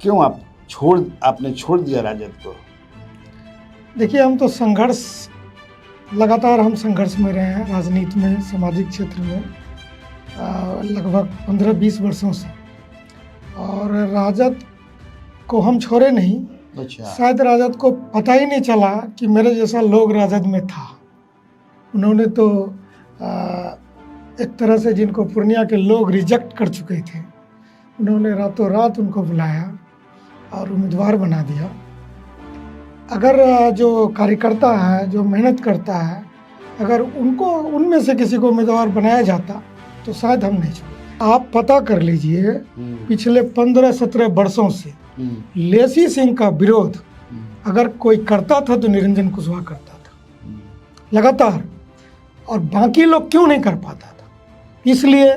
क्यों आपने छोड़ दिया राजद को? देखिए, हम तो लगातार हम संघर्ष में रहे हैं, राजनीति में, सामाजिक क्षेत्र में लगभग 15-20 वर्षों से। और राजद को हम छोड़े नहीं। अच्छा। शायद राजद को पता ही नहीं चला कि मेरे जैसा लोग राजद में था। उन्होंने तो एक तरह से जिनको पूर्णिया के लोग रिजेक्ट कर चुके थे, उन्होंने रातों रात उनको बुलाया और उम्मीदवार बना दिया। अगर जो कार्यकर्ता है, जो मेहनत करता है, अगर उनमें से किसी को उम्मीदवार बनाया जाता तो शायद हम नहीं छोड़ते। आप पता कर लीजिए, पिछले 15-17 वर्षों से लेसी सिंह का विरोध अगर कोई करता था तो निरंजन कुशवाहा करता था लगातार, और बाकी लोग क्यों नहीं कर पाता था? इसलिए।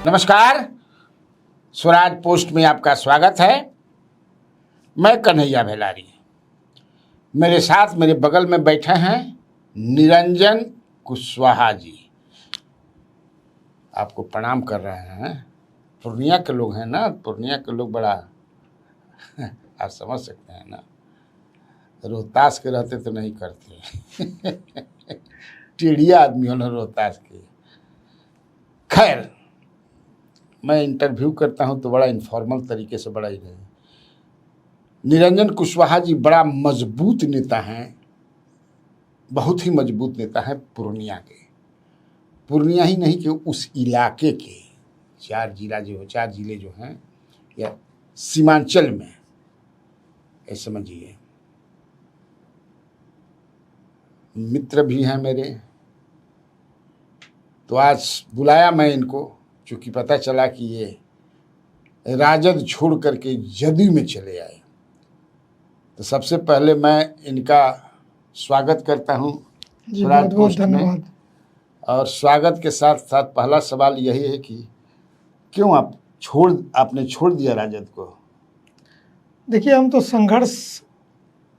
नमस्कार, स्वराज पोस्ट में आपका स्वागत है। मैं कन्हैया भेलारी। मेरे साथ मेरे बगल में बैठे हैं निरंजन कुशवाहा जी। आपको प्रणाम कर रहे हैं। पूर्णिया के लोग हैं ना, पूर्णिया के लोग बड़ा आप समझ सकते हैं ना, रोहतास के रहते तो नहीं करते टेढ़िया आदमी हो ना रोहतास के। खैर, मैं इंटरव्यू करता हूं तो बड़ा इनफॉर्मल तरीके से बड़ा ही रहे। निरंजन कुशवाहा जी बड़ा मजबूत नेता हैं, बहुत ही मजबूत नेता हैं पूर्णिया के। पूर्णिया ही नहीं कि उस इलाके के 4 जिले जो हैं या सीमांचल में, ऐसे समझिए। मित्र भी हैं मेरे। तो आज बुलाया मैं इनको, चूँकि पता चला कि ये राजद छोड़ करके जदयू में चले आए। तो सबसे पहले मैं इनका स्वागत करता हूँ स्वराज पोस्ट में। धन्यवाद। और स्वागत के साथ साथ पहला सवाल यही है कि क्यों आपने छोड़ दिया राजद को? देखिए, हम तो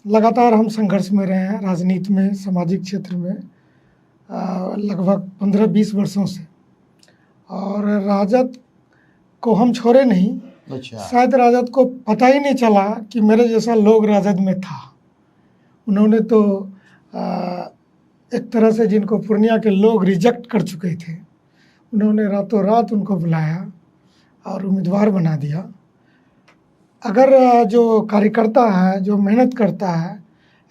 लगातार हम संघर्ष में रहे हैं, राजनीति में, सामाजिक क्षेत्र में लगभग 15-20 वर्षों से। और राजद को हम छोड़े नहीं। अच्छा। शायद राजद को पता ही नहीं चला कि मेरे जैसा लोग राजद में था। उन्होंने तो एक तरह से जिनको पूर्णिया के लोग रिजेक्ट कर चुके थे, उन्होंने रातों रात उनको बुलाया और उम्मीदवार बना दिया। अगर जो कार्यकर्ता है, जो मेहनत करता है,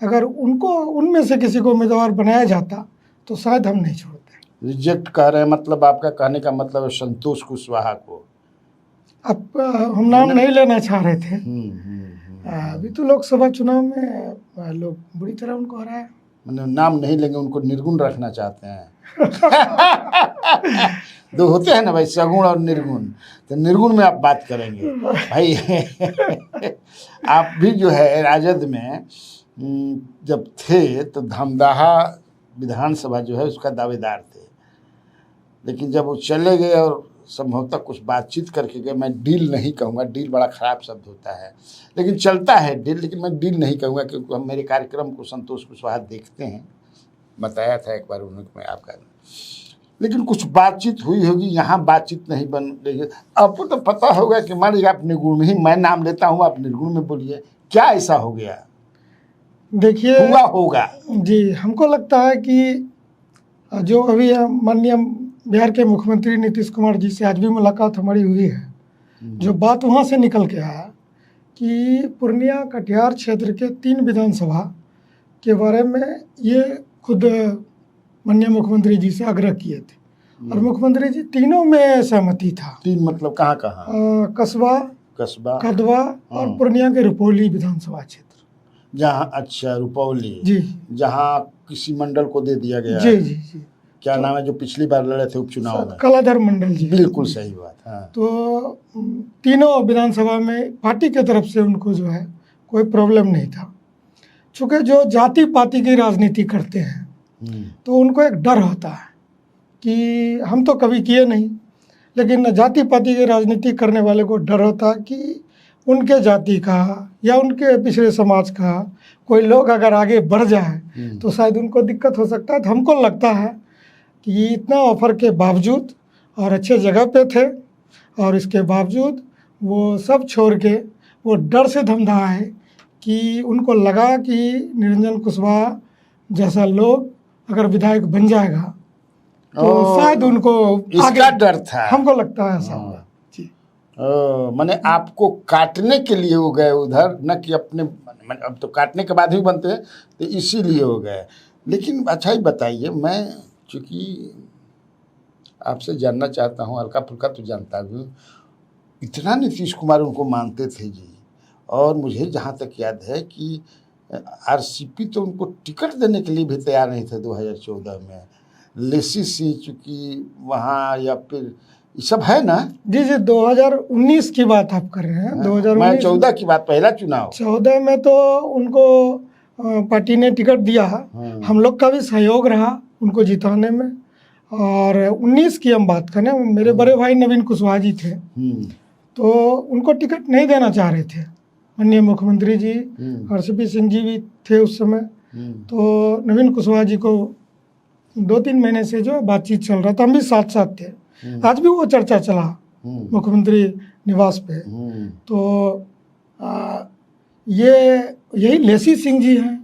अगर उनमें से किसी को उम्मीदवार बनाया जाता तो शायद हम नहीं छोड़ते। रिजेक्ट कह रहे हैं, मतलब आपका कहने का मतलब है संतोष कुशवाहा को? अब हम नाम नहीं लेना चाह रहे थे। अभी तो लोकसभा चुनाव में लोग बुरी तरह उनको हराया। मतलब नाम नहीं लेंगे, उनको निर्गुण रखना चाहते हैं दो होते हैं ना भाई, सगुण और निर्गुण। तो निर्गुण में आप बात करेंगे भाई आप भी जो है राजद में जब थे तो धमदाहा विधानसभा जो है उसका दावेदार थे, लेकिन जब वो चले गए और संभवतः कुछ बातचीत करके गए, मैं डील नहीं कहूँगा, डील बड़ा ख़राब शब्द होता है, लेकिन चलता है डील, लेकिन मैं डील नहीं कहूँगा क्योंकि हम मेरे कार्यक्रम को संतोष कुशवाहा देखते हैं। बताया था एक बार उन्होंने, मैं आपका, लेकिन कुछ बातचीत हुई होगी, यहाँ बातचीत नहीं बन रही। आपको तो पता होगा कि मान लीजिए आप निर्गुण में ही, मैं नाम लेता हूँ, आप निर्गुण में बोलिए, क्या ऐसा हो गया? देखिए, हुआ होगा जी। हमको लगता है कि जो अभी माननीय बिहार के मुख्यमंत्री नीतीश कुमार जी से आज भी मुलाकात हमारी हुई है, जो बात वहाँ से निकल के आया कि पूर्णिया कटिहार क्षेत्र के 3 विधानसभा के बारे में ये खुद माननीय मुख्यमंत्री जी से आग्रह किए थे, और मुख्यमंत्री जी तीनों में सहमति था। 3 मतलब कहाँ? कस्बा, कदवा और पूर्णिया के रुपौली विधानसभा क्षेत्र, जहाँ, अच्छा, रुपौली जी, जहाँ किसी मंडल को दे दिया गया। जी जी जी। क्या नाम है जो पिछली बार लड़े थे उपचुनाव में? कलाधर मंडल जी। बिल्कुल सही बात। हाँ। तो तीनों विधानसभा में पार्टी के तरफ से उनको जो है कोई प्रॉब्लम नहीं था। चूँकि जो जाति पाति की राजनीति करते हैं तो उनको एक डर होता है कि हम तो कभी किए नहीं, लेकिन जाति पाति की राजनीति करने वाले को डर होता है कि उनके जाति का या उनके पिछड़े समाज का कोई लोग अगर आगे बढ़ जाए तो शायद उनको दिक्कत हो सकता है। तो हमको लगता है कि इतना ऑफर के बावजूद और अच्छे जगह पे थे, और इसके बावजूद वो सब छोड़ के वो डर से धमधा है कि उनको लगा कि निरंजन कुशवाहा जैसा लोग अगर विधायक बन जाएगा तो शायद उनको इसका डर था। हमको लगता है ऐसा होगा जी। माने आपको काटने के लिए वो गए उधर, न कि अपने, अब तो काटने के बाद ही बनते हैं, तो इसीलिए हो गए। लेकिन अच्छा ही बताइए, मैं चूँकि आपसे जानना चाहता हूँ, हल्का फुल्का तो जानता भी हूँ, इतना नीतीश कुमार उनको मानते थे जी, और मुझे जहाँ तक याद है कि आरसीपी तो उनको टिकट देने के लिए भी तैयार नहीं थे 2014 में। लेसी सिंह चूँकि वहाँ, या फिर ये सब है ना जी जी 2019 की बात आप कर रहे हैं। 2019 मैं 14 की बात, पहला चुनाव 14 में तो उनको पार्टी ने टिकट दिया, हम लोग का भी सहयोग रहा उनको जिताने में। और 19 की हम बात करें, मेरे बड़े भाई नवीन कुशवाहा जी थे, तो उनको टिकट नहीं देना चाह रहे थे माननीय मुख्यमंत्री जी। आरसीपी सिंह जी भी थे उस समय, तो नवीन कुशवाहा जी को 2-3 महीने से जो बातचीत चल रहा था, हम भी साथ साथ थे। आज भी वो चर्चा चला मुख्यमंत्री निवास पे। तो यही लेसी सिंह जी हैं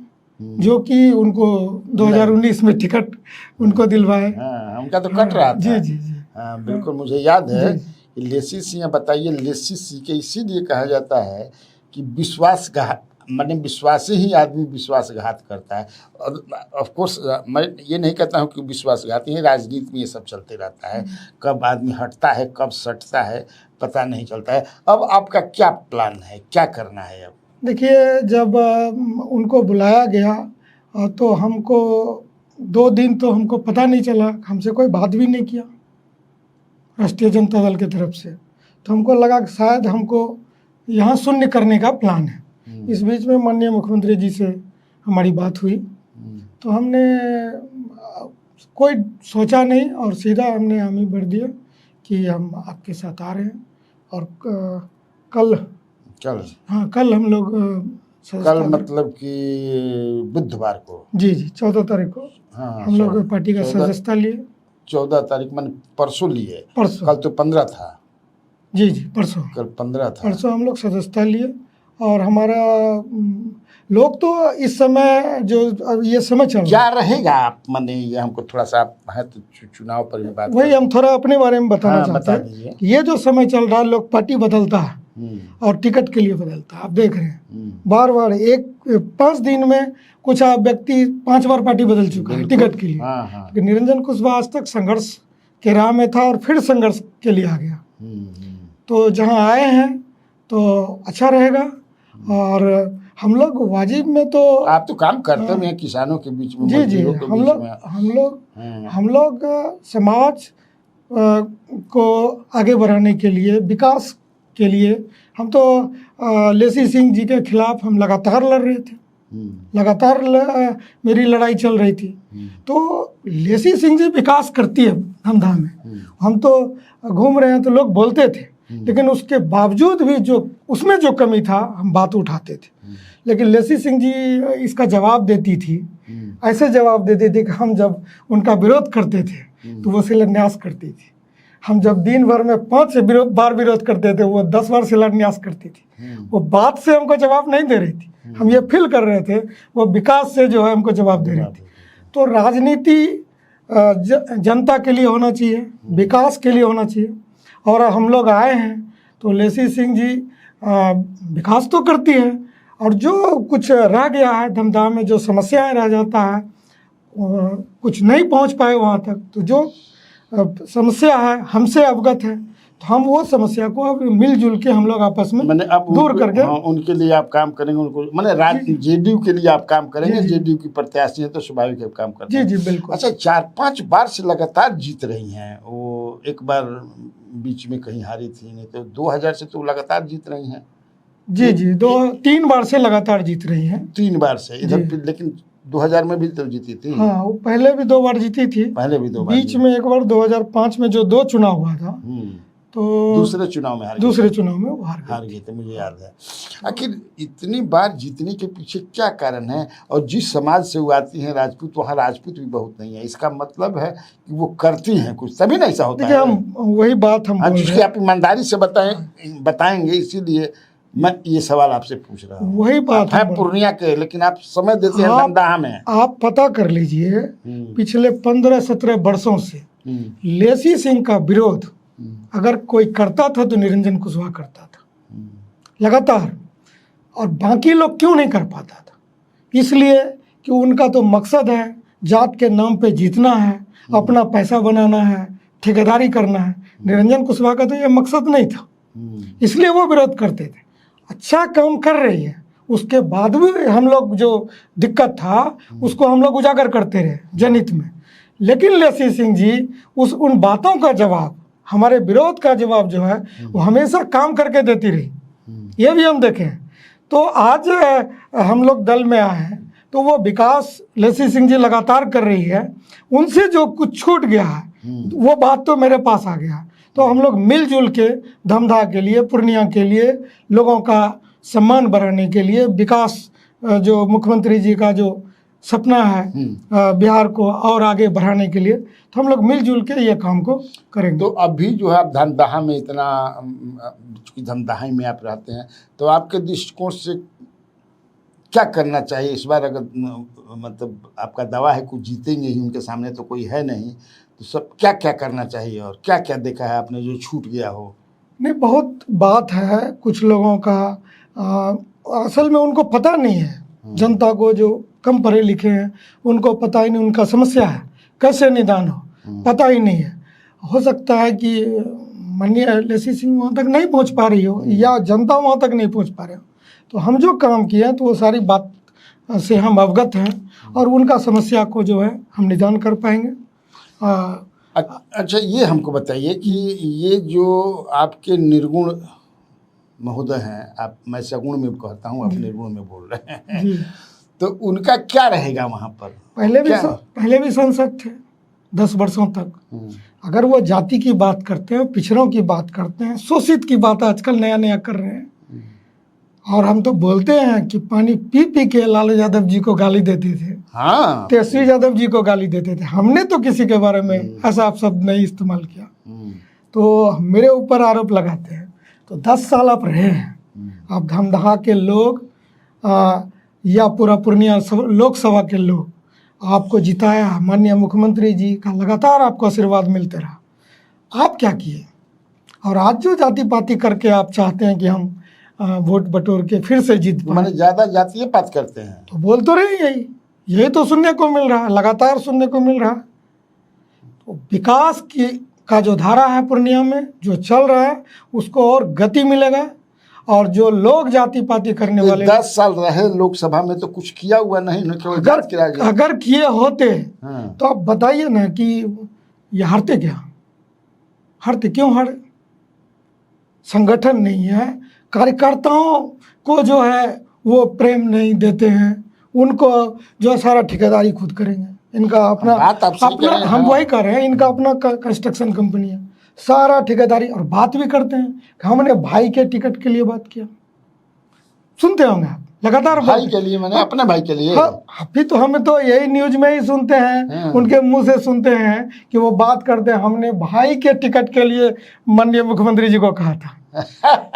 जो कि उनको 2019 में टिकट उनको दिलवाए। उनका तो कट रहा था। जी जी जी हाँ बिल्कुल, मुझे याद है कि लेसी सिंह। बताइए, लेसी सिंह के इसीलिए कहा जाता है कि विश्वासघात, माने विश्वासी ही आदमी विश्वासघात करता है। और ऑफ कोर्स मैं ये नहीं कहता हूँ कि विश्वासघाती है, राजनीति में ये सब चलते रहता है, कब आदमी हटता है कब सटता है पता नहीं चलता है। अब आपका क्या प्लान है, क्या करना है अब? देखिए, जब उनको बुलाया गया तो हमको 2 दिन तो हमको पता नहीं चला, हमसे कोई बात भी नहीं किया राष्ट्रीय जनता दल की तरफ से। तो हमको लगा कि शायद हमको यहाँ शून्य करने का प्लान है। इस बीच में माननीय मुख्यमंत्री जी से हमारी बात हुई, तो हमने कोई सोचा नहीं और सीधा हमने हामी भर दिया कि हम आपके साथ आ रहे हैं। और कल कल हम लोग कल मतलब कि बुधवार को, जी 14 तारीख को हम लोग पार्टी का सदस्यता लिए। 14 तारीख मैंने परसों लिए, परसों, कल तो 15 था। जी परसों, कल 15 था। परसों हम लोग सदस्यता लिए। और हमारा लोग तो इस समय जो अब ये समय चल रहा क्या रहेगा, आप माने ये हमको थोड़ा सा है तो चुनाव पर भी बात, वही हम थोड़ा अपने बारे में बताना चाहते हैं कि ये जो समय चल रहा है, लोग पार्टी बदलता है और टिकट के लिए बदलता है। आप देख रहे हैं बार बार 5 दिन में कुछ व्यक्ति 5 बार पार्टी बदल चुका है टिकट के लिए। लेकिन निरंजन कुशवाहा आज तक संघर्ष के राह में था और फिर संघर्ष के लिए आ गया। तो जहाँ आए हैं तो अच्छा रहेगा। और हम लोग वाजिब में तो, आप तो काम करते हैं किसानों के बीच में, जी हम लोग समाज को आगे बढ़ाने के लिए, विकास के लिए हम तो लेसी सिंह जी के खिलाफ हम लगातार लड़ रहे थे, लगातार मेरी लड़ाई चल रही थी। तो लेसी सिंह जी विकास करती है धमधा में, हम तो घूम रहे हैं तो लोग बोलते थे, लेकिन उसके बावजूद भी जो उसमें जो कमी था हम बात उठाते थे। लेकिन लेसी सिंह जी इसका जवाब देती थी, ऐसे जवाब देते थे कि हम जब उनका विरोध करते थे तो वो शिलान्यास करती थी। हम जब दिन भर में 5 बार विरोध करते थे, वो 10 बार शिलान्यास करती थी। वो बात से हमको जवाब नहीं दे रही थी, हम ये फील कर रहे थे, वो विकास से जो है हमको जवाब दे रही थी। तो राजनीति जनता के लिए होना चाहिए, विकास के लिए होना चाहिए। और हम लोग आए हैं तो लेसी सिंह जी विकास तो करती है, और जो कुछ रह गया है धमधा में, जो समस्याएं रह जाता है, कुछ नहीं पहुंच पाए वहाँ तक, तो जो समस्या है हमसे अवगत है, तो हम वो समस्या को अब मिलजुल के हम लोग आपस में दूर करके उनके लिए आप काम करेंगे। उनको मैंने जेडीयू के लिए आप काम करेंगे, जेडीयू की प्रत्याशी है तो स्वाभाविक है काम करते हैं। जी बिल्कुल। अच्छा, 4-5 बार से लगातार जीत रही हैं, वो एक बार बीच में कहीं हारी थी, नहीं तो 2000 से तो लगातार जीत रही हैं। जी 3 बार से लगातार जीत रही हैं। 3 बार से इधर, लेकिन 2000 में भी तो जीती थी। हाँ, वो पहले भी 2 बार जीती थी, पहले भी 2 बार, बीच में एक बार 2005 में जो 2 चुनाव हुआ था तो दूसरे चुनाव में हार गए। दूसरे चुनाव में वो हार गए। गए थे, मुझे याद है। आखिर इतनी बार जीतने के पीछे क्या कारण है? और जिस समाज से वो आती हैं राजपूत, वहाँ राजपूत भी बहुत नहीं है, इसका मतलब है कि वो करती हैं कुछ, तभी ना ऐसा होता देखिए है। हम वही बात हम हाँ, बोल जिसकी रहे हैं, आप ईमानदारी से बताएंगे, इसीलिए मैं ये सवाल आपसे पूछ रहा हूँ। वही बात आप हैं हम बोल पूर्णिया के, लेकिन आप समय देते हैं आप- धमदाहा में। आप पता कर लीजिए पिछले 15-17 वर्षों से लेसी सिंह का विरोध अगर कोई करता था तो निरंजन कुशवाहा करता था लगातार, और बाकी लोग क्यों नहीं कर पाता था? इसलिए कि उनका तो मकसद है जात के नाम पे जीतना है, अपना पैसा बनाना है, ठेकेदारी करना है। निरंजन कुशवाहा का तो ये मकसद नहीं था, इसलिए वो विरोध करते थे। अच्छा काम कर रही है, उसके बाद भी हम लोग जो दिक्कत था उसको हम लोग उजागर करते रहे जनहित में। लेकिन लेसी सिंह जी उन बातों का जवाब, हमारे विरोध का जवाब जो है वो हमेशा काम करके देती रही। ये भी हम देखें तो आज हम लोग दल में आए हैं तो वो विकास लेसी सिंह जी लगातार कर रही है। उनसे जो कुछ छूट गया है वो बात तो मेरे पास आ गया, तो हम लोग मिलजुल के धमधा के लिए, पूर्णिया के लिए, लोगों का सम्मान बढ़ाने के लिए, विकास जो मुख्यमंत्री जी का जो सपना है बिहार को और आगे बढ़ाने के लिए, तो हम लोग मिलजुल के ये काम को करेंगे। तो अभी जो है आप धमदाहा में इतना, धमदाहा में आप रहते हैं, तो आपके दृष्टिकोण से क्या करना चाहिए इस बार? अगर मतलब आपका दावा है कुछ जीतेंगे ही, उनके सामने तो कोई है नहीं, तो सब क्या क्या करना चाहिए और क्या क्या देखा है आपने जो छूट गया हो? नहीं, बहुत बात है कुछ लोगों का, असल में उनको पता नहीं है, जनता को जो कम पढ़े लिखे हैं उनको पता ही नहीं उनका समस्या है कैसे निदान हो, पता ही नहीं है। हो सकता है कि माननीय लेसी सिंह वहाँ तक नहीं पहुँच पा रही हो या जनता वहाँ तक नहीं पहुँच पा रहे हो, तो हम जो काम किए हैं तो वो सारी बात से हम अवगत हैं और उनका समस्या को जो है हम निदान कर पाएंगे। अच्छा, ये हमको बताइए कि ये जो आपके निर्गुण महोदय हैं, आप, मैं सगुण में कहता हूँ, आप निर्गुण में बोल रहे हैं, तो उनका क्या रहेगा वहाँ पर? पहले भी सांसद थे 10 वर्षों तक। अगर वो जाति की बात करते हैं, पिछड़ों की बात करते हैं, शोषित की बात आजकल नया नया कर रहे हैं, और हम तो बोलते हैं कि पानी पी पी के लालू यादव जी को गाली देते थे, हाँ, तेजस्वी यादव जी को गाली देते थे। हमने तो किसी के बारे में ऐसा आप शब्द नहीं इस्तेमाल किया, तो मेरे ऊपर आरोप लगाते हैं। तो 10 साल आप रहे हैं, आप धमदाहा के लोग या पूरा पूर्णिया लोकसभा के लोग आपको जिताया, माननीय मुख्यमंत्री जी का लगातार आपको आशीर्वाद मिलते रहा। आप क्या किए? और आज जो जाति पाति करके आप चाहते हैं कि हम वोट बटोर के फिर से जीत पाए, मैंने ज़्यादा जातीय बात करते हैं, तो बोल तो रहे यही तो सुनने को मिल रहा है, लगातार सुनने को मिल रहा है। तो विकास का जो धारा है पूर्णिया में जो चल रहा है उसको और गति मिलेगा, और जो लोग जाति पाति करने वाले 10 साल रहे लोकसभा में तो कुछ किया हुआ नहीं, अगर किए होते तो आप बताइए ना कि ये हारते क्या? हारते क्यों हारे? संगठन नहीं है, कार्यकर्ताओं को जो है वो प्रेम नहीं देते हैं, उनको जो है सारा ठेकेदारी खुद करेंगे, इनका अपना हम वही कर रहे हैं, इनका अपना कंस्ट्रक्शन कंपनी है, सारा ठेकेदारी। और बात भी करते हैं कि हमने भाई के टिकट के लिए बात किया, सुनते होंगे आप लगातार भाई के लिए, मैंने अपने भाई के लिए। अभी तो हमें तो यही न्यूज में ही सुनते हैं, उनके मुंह से सुनते हैं कि वो बात करते हैं हमने भाई के टिकट के लिए माननीय मुख्यमंत्री जी को कहा था।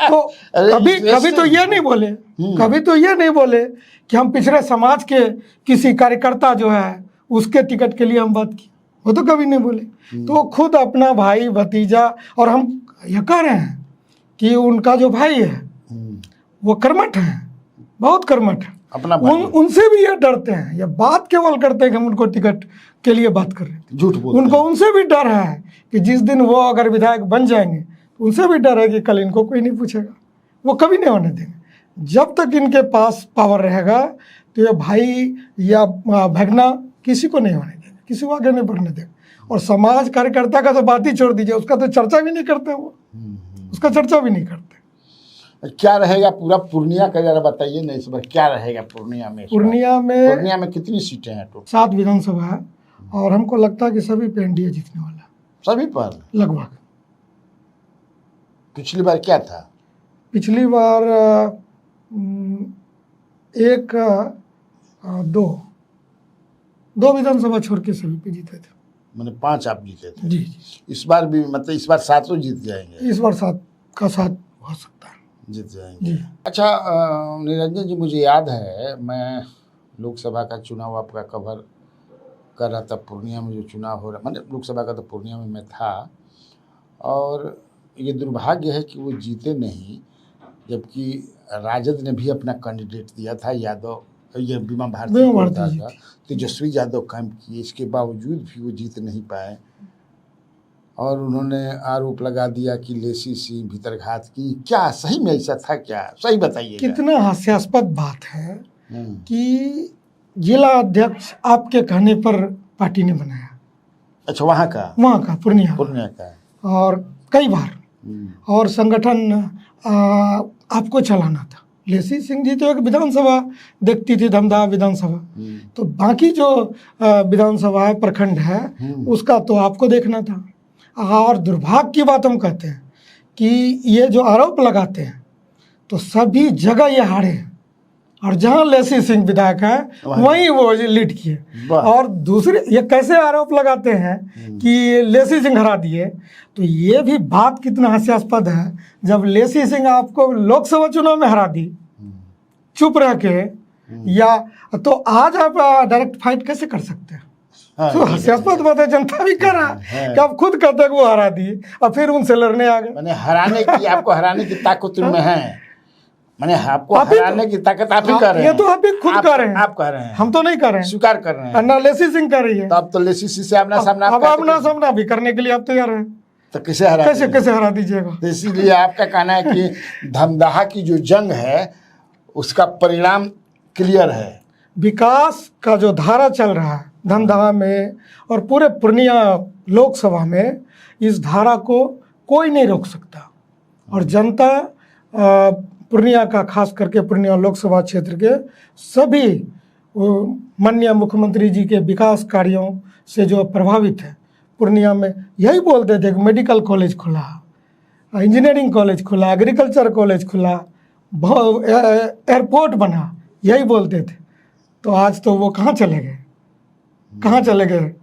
तो कभी तो ये नहीं बोले, कभी तो ये नहीं बोले कि हम पिछड़े समाज के किसी कार्यकर्ता जो है उसके टिकट के लिए हम बात की, वो तो कभी नहीं बोले। तो खुद अपना भाई भतीजा, और हम ये कह रहे हैं कि उनका जो भाई है वो कर्मठ है, बहुत कर्मठ है, अपना उनसे भी ये डरते हैं, ये बात केवल करते हैं कि हम उनको टिकट के लिए बात कर रहे हैं, झूठ बोलते हैं। उनको उनसे भी डर है कि जिस दिन वो अगर विधायक बन जाएंगे उनसे भी डर है कि कल इनको कोई नहीं पूछेगा, वो कभी नहीं होने देंगे। जब तक इनके पास पावर रहेगा तो ये भाई या भगना किसी को नहीं होने देंगे, किसी को आगे नहीं बढ़ने देंगे। और समाज कार्यकर्ता का तो बात ही छोड़ दीजिए, उसका तो चर्चा भी नहीं करते, वो उसका चर्चा भी नहीं करते। क्या रहेगा पूरा पूर्णिया का जरा बताइए ना, इस बार क्या रहेगा पूर्णिया में? पूर्णिया में कितनी सीटें हैं? टोटल 7 विधानसभा है, और हमको लगता है कि सभी पे एनडीए जीतने वाला है, सभी पर लगभग। पिछली बार क्या था? पिछली बार दो विधानसभा छोड़ के सभी पे जीते थे। मैंने 5 आप जीते थे। जी जी, इस बार भी मतलब इस बार 7 जीत जाएंगे। इस बार 7 का 7 हो सकता है। जीत जाएंगे। जी अच्छा निरंजन जी, मुझे याद है मैं लोकसभा का चुनाव आपका कवर कर रहा था। पूर्णिया में जो चुनाव हो रहा, मतलब लोकसभा का तो पूर्णिया में मैं था, और ये दुर्भाग्य है कि वो जीते नहीं, जबकि राजद ने भी अपना कैंडिडेट दिया था, यादव, ये बीमा भारती बीमा को भारती था, जी। तेजस्वी यादव कैंप किए, इसके बावजूद भी वो जीत नहीं पाए। और उन्होंने आरोप लगा दिया कि लेसी सिंह भीतरघात की। क्या सही में ऐसा था क्या? सही बताइएगा। कितना हास्यास्पद बात है हम्म, कि जिला अध्यक्ष आपके कहने पर पार्टी ने बनाया, अच्छा वहाँ का पूर्णिया पूर्णिया का। का, और कई बार, और संगठन आपको चलाना था। लेसी सिंह जी तो एक विधानसभा देखती थी, धमदाहा विधानसभा, तो बाकी जो विधानसभा है, प्रखंड है, उसका तो आपको देखना था। और दुर्भाग्य की बात हम कहते हैं कि ये जो आरोप लगाते हैं तो सभी जगह ये हारे हैं, और जहाँ लेसी सिंह विधायक है वहीं वो लीड किए। और दूसरे ये कैसे आरोप लगाते हैं कि लेसी सिंह हरा दिए, तो ये भी बात कितना हास्यास्पद है। जब लेसी सिंह आपको लोकसभा चुनाव में हरा दी चुप रह के, या तो आज आप डायरेक्ट फाइट कैसे कर सकते हैं? तो हास्यास्पद बात है, जनता भी कर रहा है कि आप खुद कहते हैं कि वो हरा दिए और फिर उनसे लड़ने आ गए। मैंने हराने की, आपको हराने की ताकत उनमें है। मैंने आपको हराने की ताकत आप ही कर रहे हैं। ये तो आप ही खुद कर रहे हैं, आप कह रहे हैं, हम तो नहीं कर रहे हैं, स्वीकार कर रहे हैं। ना लेसी सिंह कर रही है। तो अब तो लेसी सिंह से आमना सामना, अब आमना सामना भी करने के लिए आप तैयार हैं, तो कैसे हरा, कैसे हरा दीजिएगा? तो इसीलिए आपका कहना है कि धमदाहा की जो जंग है उसका परिणाम क्लियर है। विकास का जो धारा चल रहा है धमदाहा में और पूरे पूर्णिया लोकसभा में, इस धारा को कोई नहीं रोक सकता। और जनता पूर्णिया का, खास करके पूर्णिया लोकसभा क्षेत्र के सभी माननीय मुख्यमंत्री जी के विकास कार्यों से जो प्रभावित है, पूर्णिया में यही बोलते थे कि मेडिकल कॉलेज खुला, इंजीनियरिंग कॉलेज खुला, एग्रीकल्चर कॉलेज खुला, एयरपोर्ट बना, यही बोलते थे। तो आज तो वो कहाँ चले गए, कहाँ चले गए?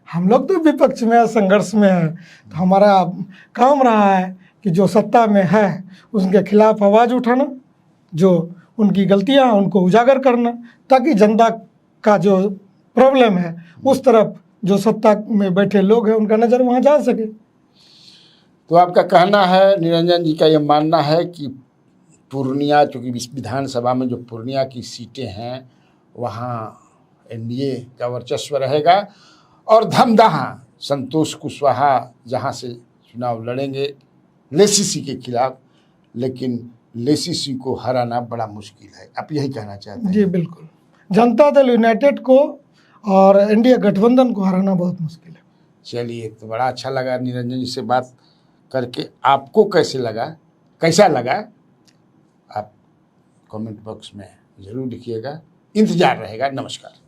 हम लोग तो विपक्ष में है, संघर्ष में है, तो हमारा काम रहा है कि जो सत्ता में है उसके खिलाफ आवाज़ उठाना, जो उनकी गलतियां उनको उजागर करना, ताकि जनता का जो प्रॉब्लम है उस तरफ जो सत्ता में बैठे लोग हैं उनका नज़र वहाँ जा सके। तो आपका कहना है, निरंजन जी का ये मानना है कि पूर्णिया, चूँकि विधानसभा में जो पूर्णिया की सीटें हैं वहाँ एनडीए का वर्चस्व रहेगा, और धमदाहा संतोष कुशवाहा जहाँ से चुनाव लड़ेंगे लेसी सिंह के खिलाफ, लेकिन लेसी सिंह को हराना बड़ा मुश्किल है। आप यही कहना चाहते हैं? जी बिल्कुल, जनता दल यूनाइटेड को और एनडीए गठबंधन को हराना बहुत मुश्किल है। चलिए, तो बड़ा अच्छा लगा निरंजन जी से बात करके। आपको कैसा लगा आप कमेंट बॉक्स में ज़रूर लिखिएगा। इंतज़ार रहेगा। नमस्कार।